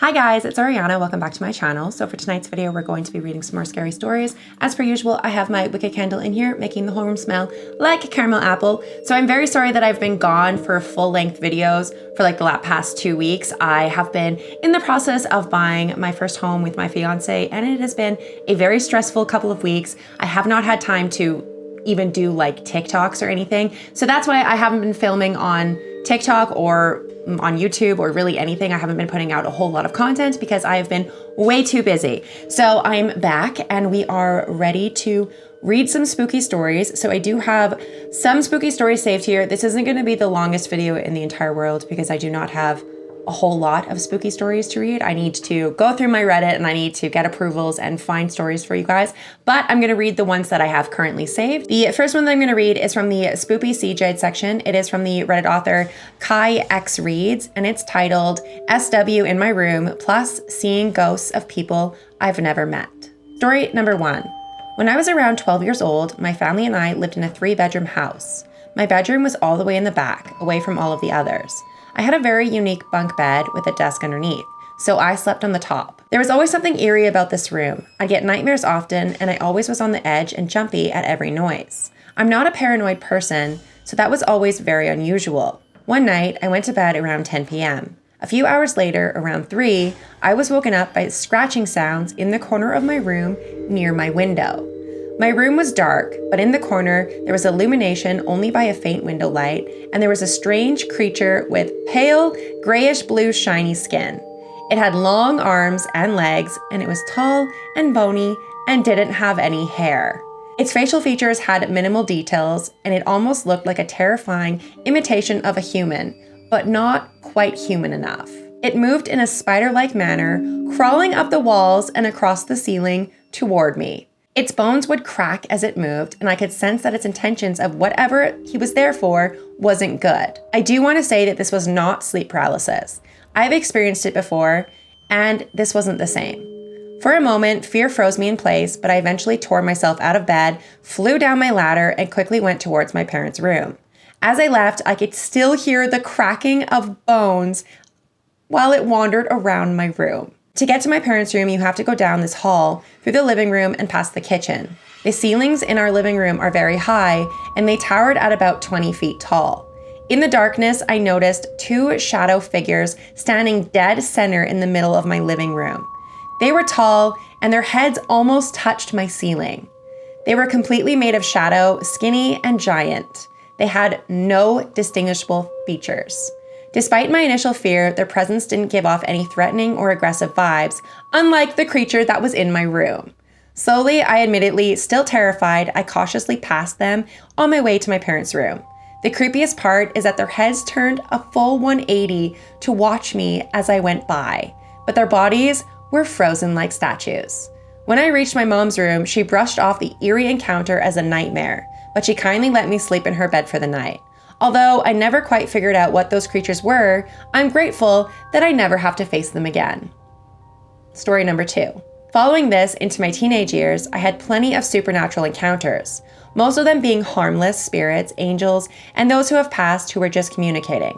Hi guys, it's Ariana. Welcome back to my channel. So for tonight's video, we're going to be reading some more scary stories. As per usual, I have my wicked candle in here, making the whole room smell like a caramel apple. So I'm very sorry that I've been gone for full-length videos for like the past 2 weeks. I have been in the process of buying my first home with my fiance, and it has been a very stressful couple of weeks. I have not had time to even do like TikToks or anything. So that's why I haven't been filming on TikTok or on YouTube or really anything. I haven't been putting out a whole lot of content because I have been way too busy. So I'm back and we are ready to read some spooky stories. So I do have some spooky stories saved here. This isn't going to be the longest video in the entire world because I do not have a whole lot of spooky stories to read. I need to go through my Reddit and I need to get approvals and find stories for you guys, but I'm gonna read the ones that I have currently saved. The first one that I'm gonna read is from the Spoopy Cjades section. It is from the Reddit author Kai X Reads, and it's titled SW in My Room plus Seeing Ghosts of People I've Never Met. Story number 1. When I was around 12 years old, my family and I lived in a 3-bedroom house. My bedroom was all the way in the back, away from all of the others. I had a very unique bunk bed with a desk underneath, so I slept on the top. There was always something eerie about this room. I'd get nightmares often, and I always was on the edge and jumpy at every noise. I'm not a paranoid person, so that was always very unusual. One night, I went to bed around 10 p.m. A few hours later, around 3, I was woken up by scratching sounds in the corner of my room near my window. My room was dark, but in the corner, there was illumination only by a faint window light, and there was a strange creature with pale, grayish-blue shiny skin. It had long arms and legs, and it was tall and bony and didn't have any hair. Its facial features had minimal details, and it almost looked like a terrifying imitation of a human, but not quite human enough. It moved in a spider-like manner, crawling up the walls and across the ceiling toward me. Its bones would crack as it moved, and I could sense that its intentions of whatever he was there for wasn't good. I do want to say that this was not sleep paralysis. I've experienced it before, and this wasn't the same. For a moment, fear froze me in place, but I eventually tore myself out of bed, flew down my ladder, and quickly went towards my parents' room. As I left, I could still hear the cracking of bones while it wandered around my room. To get to my parents' room, you have to go down this hall, through the living room, and past the kitchen. The ceilings in our living room are very high, and they towered at about 20 feet tall. In the darkness, I noticed 2 shadow figures standing dead center in the middle of my living room. They were tall, and their heads almost touched my ceiling. They were completely made of shadow, skinny, and giant. They had no distinguishable features. Despite my initial fear, their presence didn't give off any threatening or aggressive vibes, unlike the creature that was in my room. Slowly, admittedly still terrified, I cautiously passed them on my way to my parents' room. The creepiest part is that their heads turned a full 180 to watch me as I went by, but their bodies were frozen like statues. When I reached my mom's room, she brushed off the eerie encounter as a nightmare, but she kindly let me sleep in her bed for the night. Although I never quite figured out what those creatures were, I'm grateful that I never have to face them again. Story number 2. Following this into my teenage years, I had plenty of supernatural encounters, most of them being harmless spirits, angels, and those who have passed who were just communicating.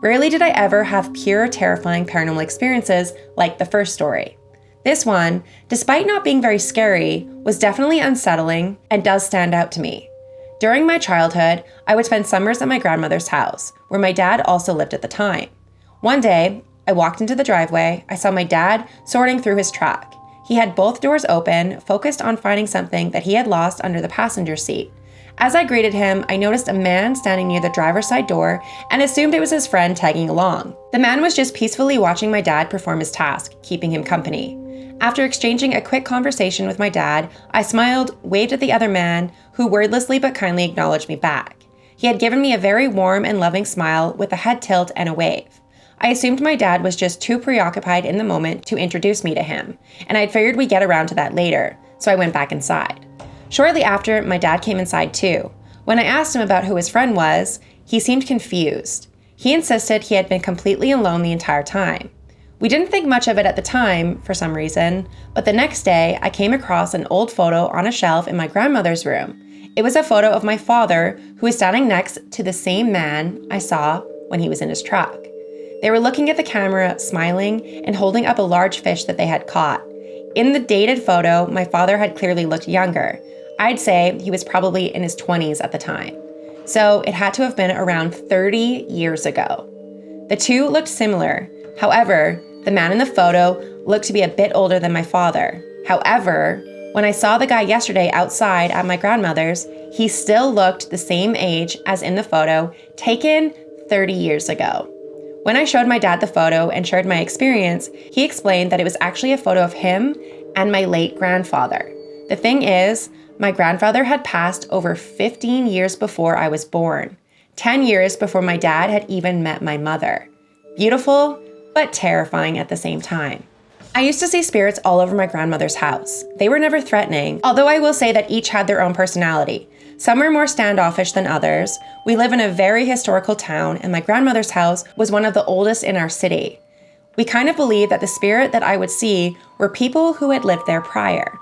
Rarely did I ever have pure, terrifying paranormal experiences like the first story. This one, despite not being very scary, was definitely unsettling and does stand out to me. During my childhood, I would spend summers at my grandmother's house, where my dad also lived at the time. One day, I walked into the driveway. I saw my dad sorting through his truck. He had both doors open, focused on finding something that he had lost under the passenger seat. As I greeted him, I noticed a man standing near the driver's side door and assumed it was his friend tagging along. The man was just peacefully watching my dad perform his task, keeping him company. After exchanging a quick conversation with my dad, I smiled, waved at the other man, who wordlessly but kindly acknowledged me back. He had given me a very warm and loving smile with a head tilt and a wave. I assumed my dad was just too preoccupied in the moment to introduce me to him, and I'd figured we'd get around to that later, so I went back inside. Shortly after, my dad came inside too. When I asked him about who his friend was, he seemed confused. He insisted he had been completely alone the entire time. We didn't think much of it at the time, for some reason, but the next day I came across an old photo on a shelf in my grandmother's room. It was a photo of my father, who was standing next to the same man I saw when he was in his truck. They were looking at the camera, smiling, and holding up a large fish that they had caught. In the dated photo, my father had clearly looked younger. I'd say he was probably in his 20s at the time. So it had to have been around 30 years ago. The two looked similar. However, the man in the photo looked to be a bit older than my father. However, when I saw the guy yesterday outside at my grandmother's, he still looked the same age as in the photo taken 30 years ago. When I showed my dad the photo and shared my experience, he explained that it was actually a photo of him and my late grandfather. The thing is, my grandfather had passed over 15 years before I was born, 10 years before my dad had even met my mother. Beautiful, but terrifying at the same time. I used to see spirits all over my grandmother's house. They were never threatening, although I will say that each had their own personality. Some were more standoffish than others. We live in a very historical town, and my grandmother's house was one of the oldest in our city. We kind of believed that the spirit that I would see were people who had lived there prior.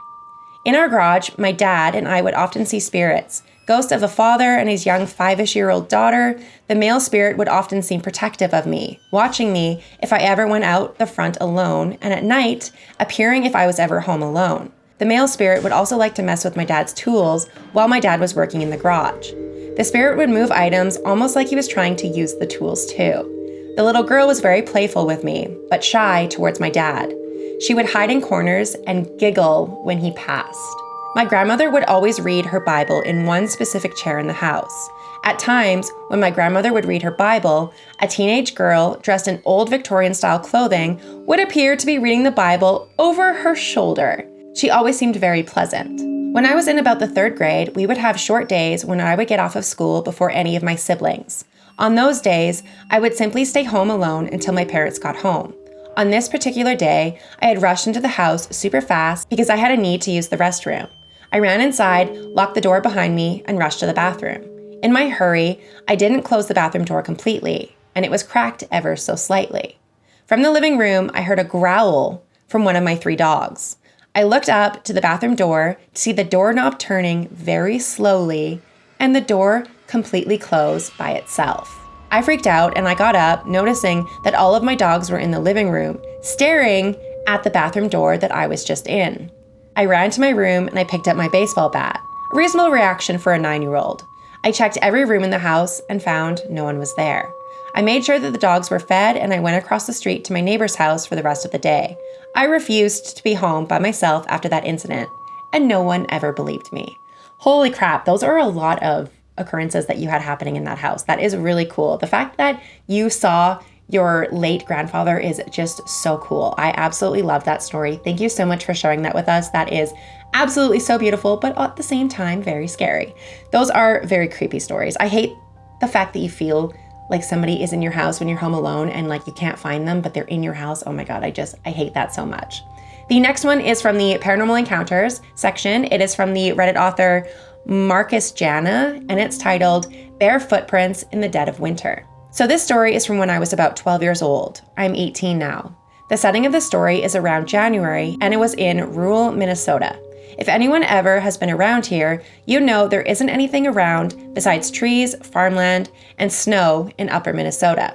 In our garage, my dad and I would often see spirits. Ghosts of a father and his young 5-ish-year-old daughter. The male spirit would often seem protective of me, watching me if I ever went out the front alone, and at night, appearing if I was ever home alone. The male spirit would also like to mess with my dad's tools while my dad was working in the garage. The spirit would move items almost like he was trying to use the tools too. The little girl was very playful with me, but shy towards my dad. She would hide in corners and giggle when he passed. My grandmother would always read her Bible in one specific chair in the house. At times, when my grandmother would read her Bible, a teenage girl dressed in old Victorian-style clothing would appear to be reading the Bible over her shoulder. She always seemed very pleasant. When I was in about the 3rd grade, we would have short days when I would get off of school before any of my siblings. On those days, I would simply stay home alone until my parents got home. On this particular day, I had rushed into the house super fast because I had a need to use the restroom. I ran inside, locked the door behind me, and rushed to the bathroom. In my hurry, I didn't close the bathroom door completely, and it was cracked ever so slightly. From the living room, I heard a growl from one of my 3 dogs. I looked up to the bathroom door to see the doorknob turning very slowly and the door completely closed by itself. I freaked out and I got up, noticing that all of my dogs were in the living room, staring at the bathroom door that I was just in. I ran to my room and I picked up my baseball bat, a reasonable reaction for a 9-year-old. I checked every room in the house and found no one was there. I made sure that the dogs were fed and I went across the street to my neighbor's house for the rest of the day. I refused to be home by myself after that incident, and no one ever believed me. Holy crap, those are a lot of occurrences that you had happening in that house. That is really cool. The fact that you saw your late grandfather is just so cool. I absolutely love that story. Thank you so much for sharing that with us. That is absolutely so beautiful, but at the same time, very scary. Those are very creepy stories. I hate the fact that you feel like somebody is in your house when you're home alone and like you can't find them, but they're in your house. Oh my God, I hate that so much. The next one is from the Paranormal Encounters section. It is from the Reddit author Marcus Jana, and it's titled Bare Footprints in the Dead of Winter. So this story is from when I was about 12 years old. I'm 18 now. The setting of the story is around January, and it was in rural Minnesota. If anyone ever has been around here, you know there isn't anything around besides trees, farmland, and snow in upper Minnesota.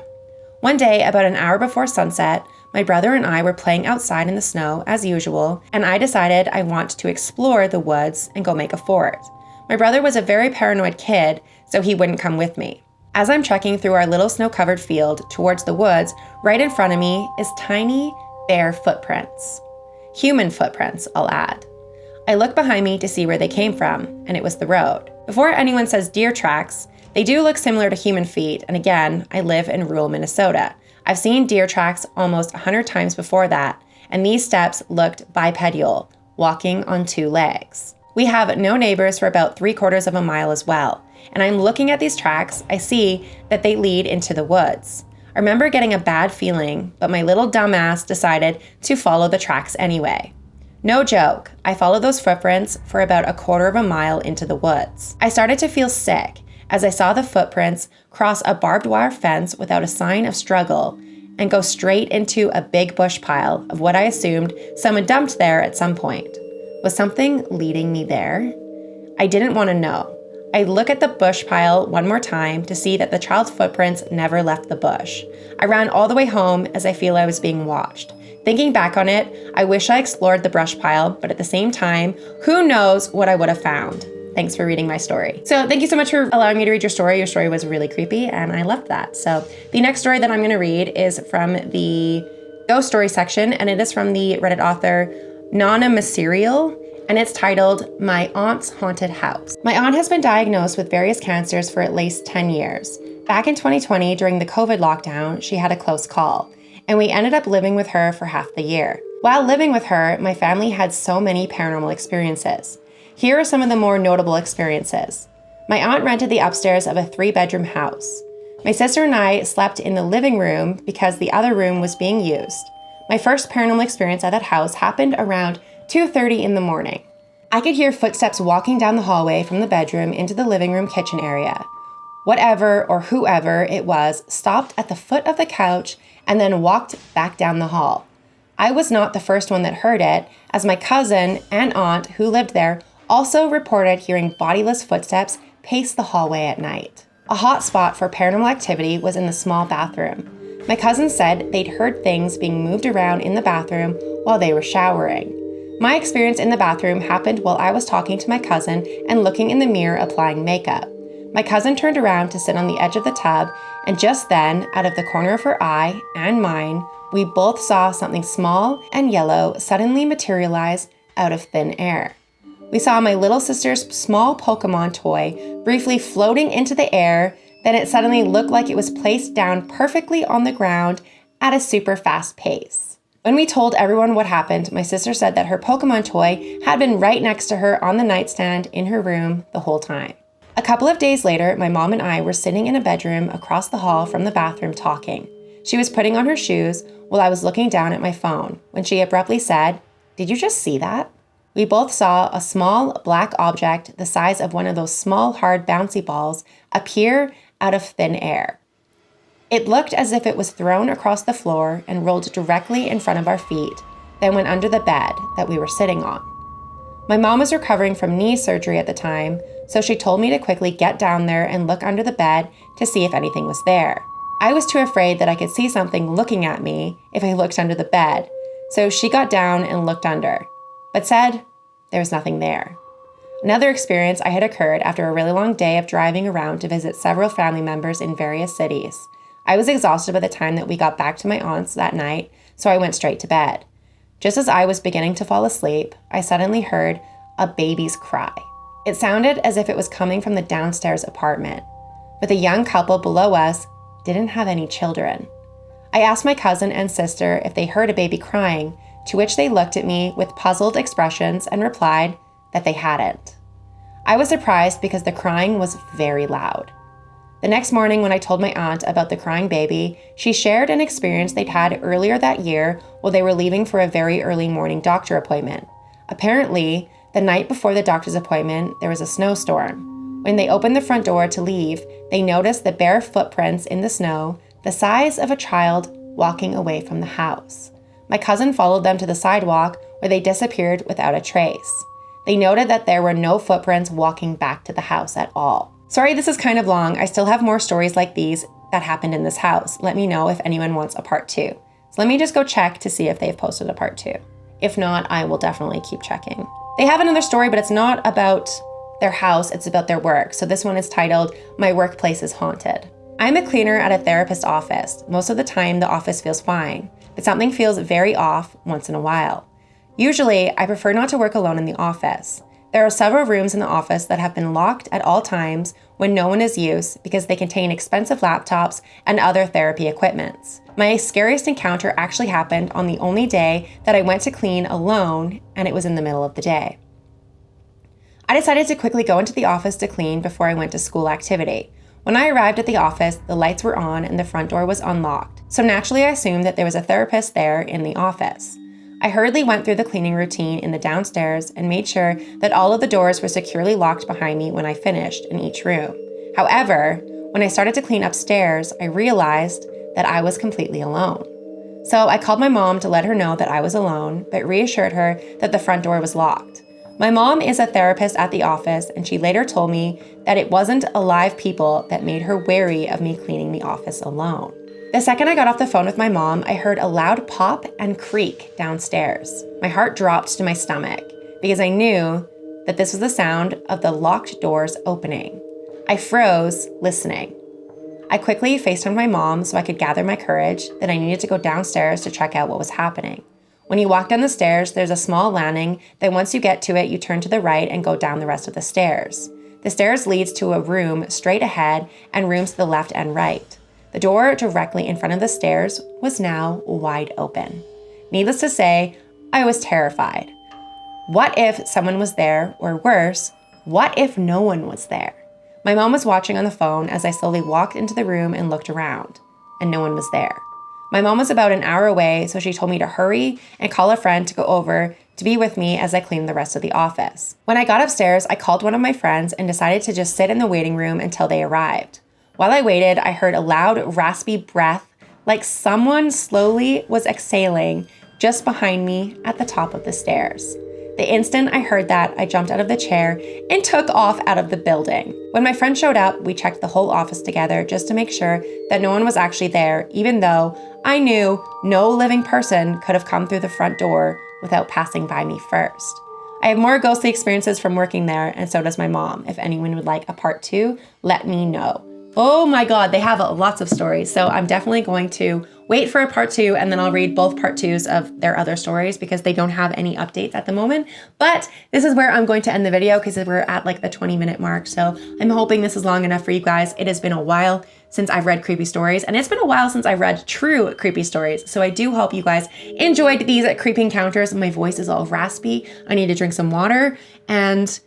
One day, about an hour before sunset, my brother and I were playing outside in the snow as usual, and I decided I want to explore the woods and go make a fort. My brother was a very paranoid kid, so he wouldn't come with me. As I'm trekking through our little snow-covered field towards the woods, right in front of me is tiny, bare footprints. Human footprints, I'll add. I look behind me to see where they came from, and it was the road. Before anyone says deer tracks, they do look similar to human feet, and again, I live in rural Minnesota. I've seen deer tracks almost 100 times before that, and these steps looked bipedal, walking on 2 legs. We have no neighbors for about 3/4 of a mile as well, and I'm looking at these tracks, I see that they lead into the woods. I remember getting a bad feeling, but my little dumbass decided to follow the tracks anyway. No joke, I followed those footprints for about 1/4 of a mile into the woods. I started to feel sick as I saw the footprints cross a barbed wire fence without a sign of struggle and go straight into a big bush pile of what I assumed someone dumped there at some point. Was something leading me there? I didn't want to know. I look at the bush pile one more time to see that the child's footprints never left the bush. I ran all the way home as I feel I was being watched. Thinking back on it, I wish I explored the brush pile, but at the same time, who knows what I would have found. Thanks for reading my story. So thank you so much for allowing me to read your story. Your story was really creepy and I loved that. So the next story that I'm going to read is from the ghost story section, and it is from the Reddit author Nana Material, and it's titled My Aunt's Haunted House. My aunt has been diagnosed with various cancers for at least 10 years. Back in 2020, during the COVID lockdown, she had a close call, and we ended up living with her for half the year. While living with her, my family had so many paranormal experiences. Here are some of the more notable experiences. My aunt rented the upstairs of a 3-bedroom house. My sister and I slept in the living room because the other room was being used. My first paranormal experience at that house happened around 2:30 in the morning. I could hear footsteps walking down the hallway from the bedroom into the living room kitchen area. Whatever or whoever it was stopped at the foot of the couch and then walked back down the hall. I was not the first one that heard it, as my cousin and aunt who lived there also reported hearing bodiless footsteps pace the hallway at night. A hot spot for paranormal activity was in the small bathroom. My cousin said they'd heard things being moved around in the bathroom while they were showering. My experience in the bathroom happened while I was talking to my cousin and looking in the mirror applying makeup. My cousin turned around to sit on the edge of the tub, and just then, out of the corner of her eye and mine, we both saw something small and yellow suddenly materialize out of thin air. We saw my little sister's small Pokemon toy briefly floating into the air, then it suddenly looked like it was placed down perfectly on the ground at a super fast pace. When we told everyone what happened, my sister said that her Pokemon toy had been right next to her on the nightstand in her room the whole time. A couple of days later, my mom and I were sitting in a bedroom across the hall from the bathroom talking. She was putting on her shoes while I was looking down at my phone when she abruptly said, "Did you just see that?" We both saw a small black object the size of one of those small hard bouncy balls appear out of thin air. It looked as if it was thrown across the floor and rolled directly in front of our feet, then went under the bed that we were sitting on. My mom was recovering from knee surgery at the time, so she told me to quickly get down there and look under the bed to see if anything was there. I was too afraid that I could see something looking at me if I looked under the bed, so she got down and looked under, but said there was nothing there. Another experience I had occurred after a really long day of driving around to visit several family members in various cities. I was exhausted by the time that we got back to my aunt's that night, so I went straight to bed. Just as I was beginning to fall asleep, I suddenly heard a baby's cry. It sounded as if it was coming from the downstairs apartment, but the young couple below us didn't have any children. I asked my cousin and sister if they heard a baby crying, to which they looked at me with puzzled expressions and replied that they hadn't. I was surprised because the crying was very loud. The next morning when I told my aunt about the crying baby, she shared an experience they'd had earlier that year while they were leaving for a very early morning doctor appointment. Apparently, the night before the doctor's appointment, there was a snowstorm. When they opened the front door to leave, they noticed the bare footprints in the snow, the size of a child walking away from the house. My cousin followed them to the sidewalk where they disappeared without a trace. They noted that there were no footprints walking back to the house at all. Sorry, this is kind of long. I still have more stories like these that happened in this house. Let me know if anyone wants a part 2. So let me just go check to see if they've posted a part 2. If not, I will definitely keep checking. They have another story, but it's not about their house, it's about their work. So this one is titled, My Workplace is Haunted. I'm a cleaner at a therapist's office. Most of the time, the office feels fine, but something feels very off once in a while. Usually, I prefer not to work alone in the office. There are several rooms in the office that have been locked at all times when no one is used because they contain expensive laptops and other therapy equipments. My scariest encounter actually happened on the only day that I went to clean alone, and it was in the middle of the day. I decided to quickly go into the office to clean before I went to school activity. When I arrived at the office, the lights were on and the front door was unlocked, so naturally I assumed that there was a therapist there in the office. I hurriedly went through the cleaning routine in the downstairs and made sure that all of the doors were securely locked behind me when I finished in each room. However, when I started to clean upstairs, I realized that I was completely alone. So I called my mom to let her know that I was alone, but reassured her that the front door was locked. My mom is a therapist at the office, and she later told me that it wasn't alive people that made her wary of me cleaning the office alone. The second I got off the phone with my mom, I heard a loud pop and creak downstairs. My heart dropped to my stomach because I knew that this was the sound of the locked doors opening. I froze, listening. I quickly FaceTimed my mom so I could gather my courage that I needed to go downstairs to check out what was happening. When you walk down the stairs, there's a small landing, then once you get to it, you turn to the right and go down the rest of the stairs. The stairs leads to a room straight ahead and rooms to the left and right. The door directly in front of the stairs was now wide open. Needless to say, I was terrified. What if someone was there, or worse, what if no one was there? My mom was watching on the phone as I slowly walked into the room and looked around, and no one was there. My mom was about an hour away, so she told me to hurry and call a friend to go over to be with me as I cleaned the rest of the office. When I got upstairs, I called one of my friends and decided to just sit in the waiting room until they arrived. While I waited, I heard a loud, raspy breath, like someone slowly was exhaling just behind me at the top of the stairs. The instant I heard that, I jumped out of the chair and took off out of the building. When my friend showed up, we checked the whole office together just to make sure that no one was actually there, even though I knew no living person could have come through the front door without passing by me first. I have more ghostly experiences from working there, and so does my mom. If anyone would like a part 2, let me know. Oh my God, they have lots of stories. So I'm definitely going to wait for a part 2, and then I'll read both part 2s of their other stories because they don't have any updates at the moment. But this is where I'm going to end the video because we're at like the 20-minute mark. So I'm hoping this is long enough for you guys. It has been a while since I've read creepy stories, and it's been a while since I've read true creepy stories. So I do hope you guys enjoyed these creepy encounters. My voice is all raspy. I need to drink some water and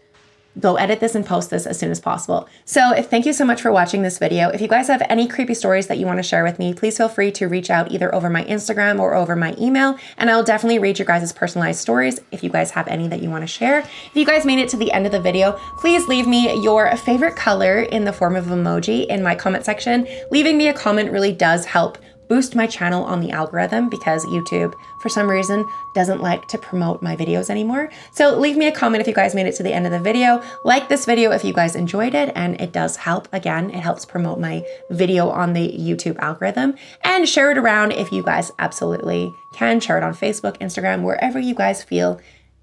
go edit this and post this as soon as possible. So thank you so much for watching this video. If you guys have any creepy stories that you want to share with me, please feel free to reach out either over my Instagram or over my email, and I'll definitely read your guys' personalized stories if you guys have any that you want to share. If you guys made it to the end of the video, please leave me your favorite color in the form of emoji in my comment section. Leaving me a comment really does help boost my channel on the algorithm because YouTube, for some reason, doesn't like to promote my videos anymore. So leave me a comment if you guys made it to the end of the video. Like this video if you guys enjoyed it, and it does help. Again, it helps promote my video on the YouTube algorithm. And share it around if you guys absolutely can. Share it on Facebook, Instagram, wherever you guys feel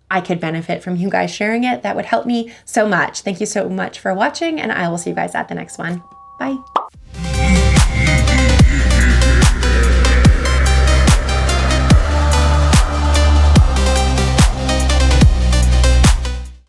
I could benefit from you guys sharing it. That would help me so much. Thank you so much for watching, and I will see you guys at the next one. Bye.